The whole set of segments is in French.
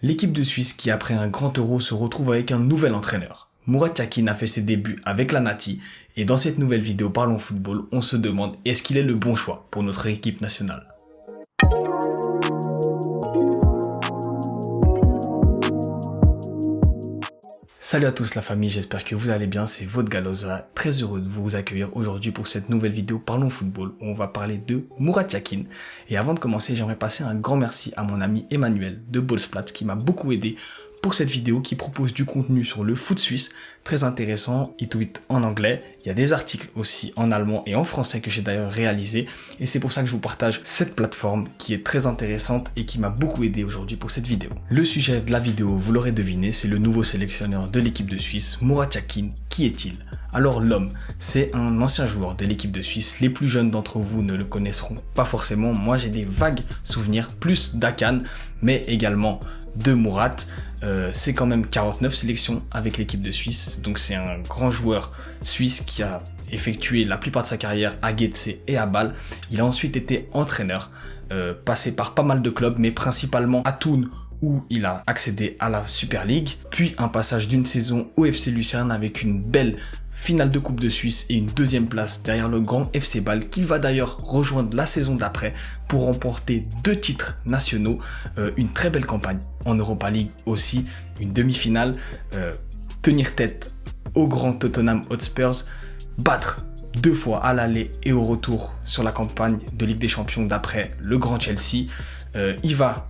L'équipe de Suisse qui après un grand euro se retrouve avec un nouvel entraîneur. Murat Yakin a fait ses débuts avec la Nati et dans cette nouvelle vidéo Parlons Football, on se demande est-ce qu'il est le bon choix pour notre équipe nationale. Salut à tous la famille, j'espère que vous allez bien, c'est votre Galoza, très heureux de vous accueillir aujourd'hui pour cette nouvelle vidéo Parlons Football où on va parler de Murat Yakin. Et avant de commencer, j'aimerais passer un grand merci à mon ami Emmanuel de Ballsplat qui m'a beaucoup aidé pour cette vidéo qui propose du contenu sur le foot suisse, très intéressant, il tweet en anglais, il y a des articles aussi en allemand et en français que j'ai d'ailleurs réalisé et c'est pour ça que je vous partage cette plateforme qui est très intéressante et qui m'a beaucoup aidé aujourd'hui pour cette vidéo. Le sujet de la vidéo, vous l'aurez deviné, c'est le nouveau sélectionneur de l'équipe de Suisse, Murat Yakin. Qui est-il? Alors l'homme, c'est un ancien joueur de l'équipe de Suisse, les plus jeunes d'entre vous ne le connaîtront pas forcément, moi j'ai des vagues souvenirs, plus d'Akan, mais également de Murat. C'est quand même 49 sélections avec l'équipe de Suisse, donc c'est un grand joueur suisse qui a effectué la plupart de sa carrière à Getse et à Bâle. Il a ensuite été entraîneur, passé par pas mal de clubs, mais principalement à Thun, où il a accédé à la Super League, puis un passage d'une saison au FC Lucerne avec une belle finale de Coupe de Suisse et une deuxième place derrière le grand FC Bâle qu'il va d'ailleurs rejoindre la saison d'après pour remporter 2 titres nationaux, une très belle campagne en Europa League aussi, une demi-finale, tenir tête au grand Tottenham Hotspurs, battre 2 fois à l'aller et au retour sur la campagne de Ligue des Champions d'après le grand Chelsea. Il va,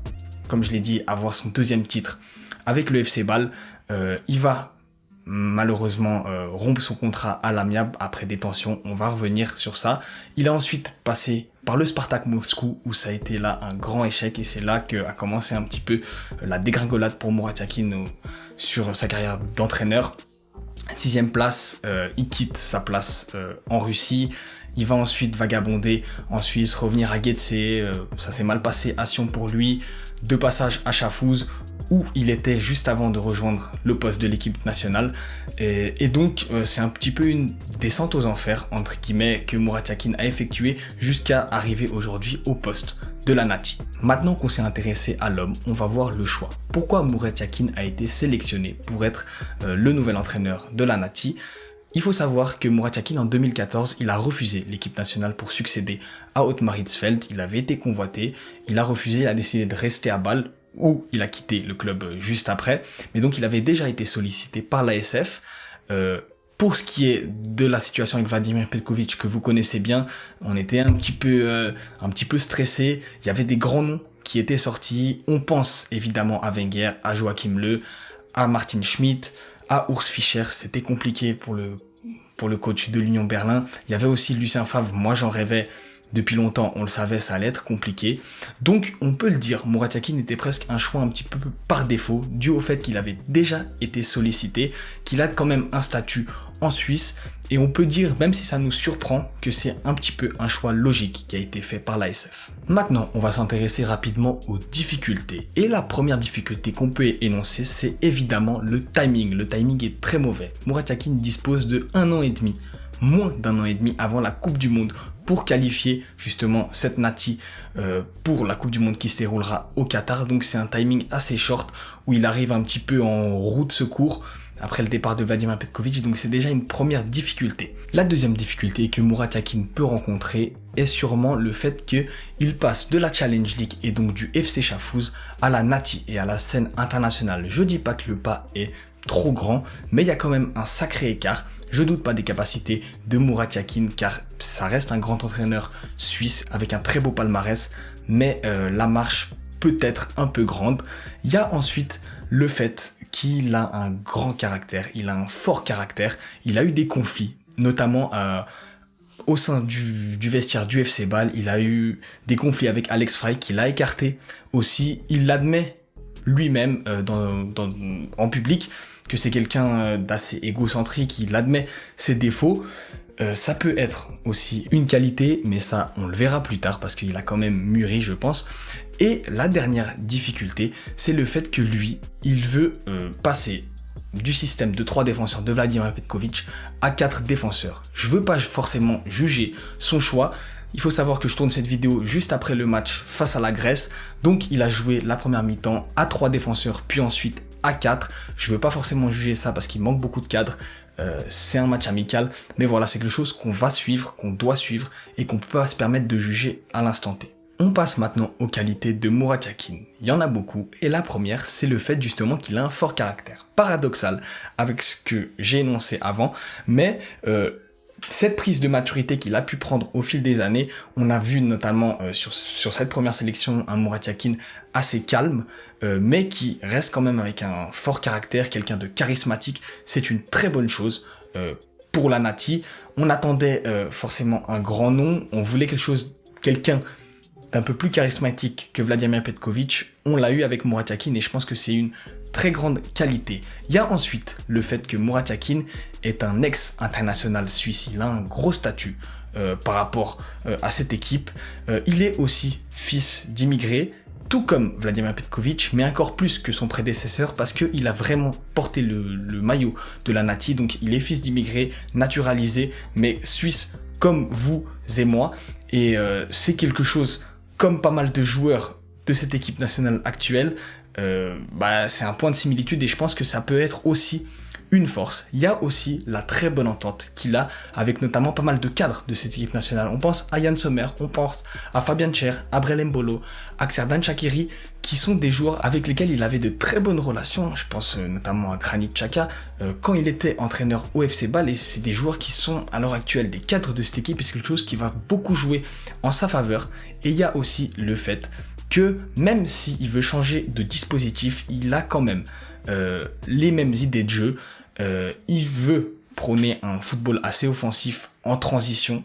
comme je l'ai dit, avoir son 2e titre avec le FC Bâle. Il va malheureusement rompre son contrat à l'amiable après des tensions, on va revenir sur ça. Il a ensuite passé par le Spartak Moscou où ça a été là un grand échec et c'est là qu'a commencé un petit peu la dégringolade pour Murat Yakin sur sa carrière d'entraîneur. 6e place, il quitte sa place en Russie. Il va ensuite vagabonder en Suisse, revenir à Getse, ça s'est mal passé à Sion pour lui. 2 passages à Schaffhouse où il était juste avant de rejoindre le poste de l'équipe nationale. Et donc c'est un petit peu une descente aux enfers, entre guillemets, que Murat Yakin a effectué jusqu'à arriver aujourd'hui au poste de la Nati. Maintenant qu'on s'est intéressé à l'homme, on va voir le choix. Pourquoi Murat Yakin a été sélectionné pour être le nouvel entraîneur de la Nati? Il faut savoir que Murat Yakin en 2014, il a refusé l'équipe nationale pour succéder à Ottmar Hitzfeld. Il avait été convoité, il a refusé, il a décidé de rester à Bâle où il a quitté le club juste après. Mais donc il avait déjà été sollicité par l'ASF. Pour ce qui est de la situation avec Vladimir Petkovic que vous connaissez bien, on était un petit peu stressé. Il y avait des grands noms qui étaient sortis. On pense évidemment à Wenger, à Joachim Löw, à Martin Schmidt, à Urs Fischer. C'était compliqué pour le coach de l'Union Berlin. Il y avait aussi Lucien Favre. Moi j'en rêvais depuis longtemps, on le savait, ça allait être compliqué. Donc on peut le dire, Murat Yakin était presque un choix un petit peu par défaut, dû au fait qu'il avait déjà été sollicité, qu'il a quand même un statut en Suisse, et on peut dire, même si ça nous surprend, que c'est un petit peu un choix logique qui a été fait par l'ASF. Maintenant, on va s'intéresser rapidement aux difficultés. Et la première difficulté qu'on peut énoncer, c'est évidemment le timing. Le timing est très mauvais. Murat Yakin dispose de 1 an et demi, moins d'1 an et demi avant la Coupe du Monde, pour qualifier justement cette Nati pour la Coupe du Monde qui se déroulera au Qatar. Donc c'est un timing assez short où il arrive un petit peu en roue de secours après le départ de Vladimir Petkovic, donc c'est déjà une première difficulté. La deuxième difficulté que Murat Yakin peut rencontrer est sûrement le fait qu'il passe de la Challenge League et donc du FC Schaffhouse à la Nati et à la scène internationale. Je dis pas que le pas est trop grand, mais il y a quand même un sacré écart. Je doute pas des capacités de Murat Yakin car ça reste un grand entraîneur suisse avec un très beau palmarès, mais la marche peut être un peu grande. Il y a ensuite le fait qu'il a un grand caractère, il a un fort caractère, il a eu des conflits, notamment au sein du vestiaire du FC Bâle, il a eu des conflits avec Alex Frey qu'il a écarté aussi, il l'admet lui-même en public, que c'est quelqu'un d'assez égocentrique, il admet ses défauts. Ça peut être aussi une qualité, mais ça on le verra plus tard parce qu'il a quand même mûri je pense. Et la dernière difficulté, c'est le fait que lui, il veut passer du système de 3 défenseurs de Vladimir Petkovic à 4 défenseurs. Je veux pas forcément juger son choix, Il faut savoir que je tourne cette vidéo juste après le match face à la Grèce. Donc il a joué la première mi-temps à 3 défenseurs, puis ensuite à 4. Je ne veux pas forcément juger ça parce qu'il manque beaucoup de cadres. C'est un match amical. Mais voilà, c'est quelque chose qu'on va suivre, qu'on doit suivre et qu'on ne peut pas se permettre de juger à l'instant T. On passe maintenant aux qualités de Murat Yakin. Il y en a beaucoup et la première, c'est le fait justement qu'il a un fort caractère. Paradoxal avec ce que j'ai énoncé avant, mais cette prise de maturité qu'il a pu prendre au fil des années, on a vu notamment sur cette première sélection un Murat Yakin assez calme, mais qui reste quand même avec un fort caractère, quelqu'un de charismatique. C'est une très bonne chose pour la Nati. On attendait forcément un grand nom, on voulait quelqu'un d'un peu plus charismatique que Vladimir Petkovic. On l'a eu avec Murat Yakin et je pense que c'est une très grande qualité. Il y a ensuite le fait que Murat Yakin est un ex-international suisse. Il a un gros statut par rapport à cette équipe. Il est aussi fils d'immigrés, tout comme Vladimir Petkovic, mais encore plus que son prédécesseur parce qu'il a vraiment porté le maillot de la Nati. Donc il est fils d'immigrés, naturalisé, mais suisse comme vous et moi. Et c'est quelque chose, comme pas mal de joueurs de cette équipe nationale actuelle, c'est un point de similitude et je pense que ça peut être aussi une force. Il y a aussi la très bonne entente qu'il a avec notamment pas mal de cadres de cette équipe nationale. On pense à Yann Sommer, on pense à Fabian Cher, à Brel Mbolo, à Xherdan Shaqiri, qui sont des joueurs avec lesquels il avait de très bonnes relations. Je pense notamment à Granit Xhaka quand il était entraîneur au FC Bâle, et c'est des joueurs qui sont à l'heure actuelle des cadres de cette équipe et c'est quelque chose qui va beaucoup jouer en sa faveur. Et il y a aussi le fait que même s'il veut changer de dispositif, il a quand même les mêmes idées de jeu. Il veut prôner un football assez offensif en transition,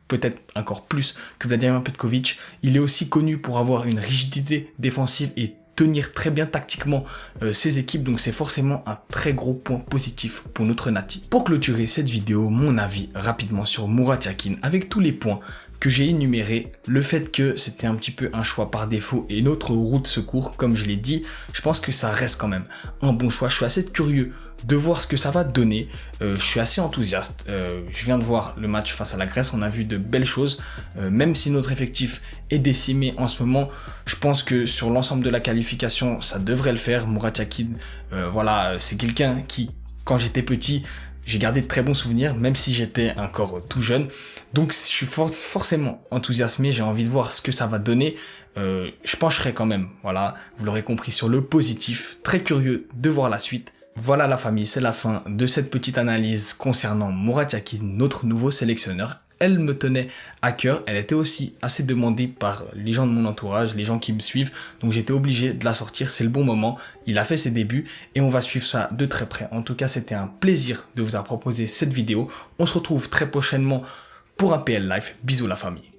peut-être encore plus que Vladimir Petkovic. Il est aussi connu pour avoir une rigidité défensive et tenir très bien tactiquement ses équipes, donc c'est forcément un très gros point positif pour notre Nati. Pour clôturer cette vidéo, mon avis rapidement sur Murat Yakin, avec tous les points que j'ai énumérés, le fait que c'était un petit peu un choix par défaut et notre roue de secours, comme je l'ai dit, je pense que ça reste quand même un bon choix. Je suis assez curieux de voir ce que ça va donner. Je suis assez enthousiaste. Je viens de voir le match face à la Grèce, on a vu de belles choses. Même si notre effectif est décimé en ce moment, je pense que sur l'ensemble de la qualification, ça devrait le faire. Murat Yakin, voilà, c'est quelqu'un qui, quand j'étais petit, j'ai gardé de très bons souvenirs, même si j'étais encore tout jeune. Donc je suis forcément enthousiasmé, j'ai envie de voir ce que ça va donner. Je pencherai quand même, voilà, vous l'aurez compris, sur le positif. Très curieux de voir la suite. Voilà la famille, c'est la fin de cette petite analyse concernant Murat Yakin, notre nouveau sélectionneur. Elle me tenait à cœur, elle était aussi assez demandée par les gens de mon entourage, les gens qui me suivent, donc j'étais obligé de la sortir, c'est le bon moment, il a fait ses débuts et on va suivre ça de très près. En tout cas, c'était un plaisir de vous avoir proposé cette vidéo, on se retrouve très prochainement pour un PL Live, bisous la famille.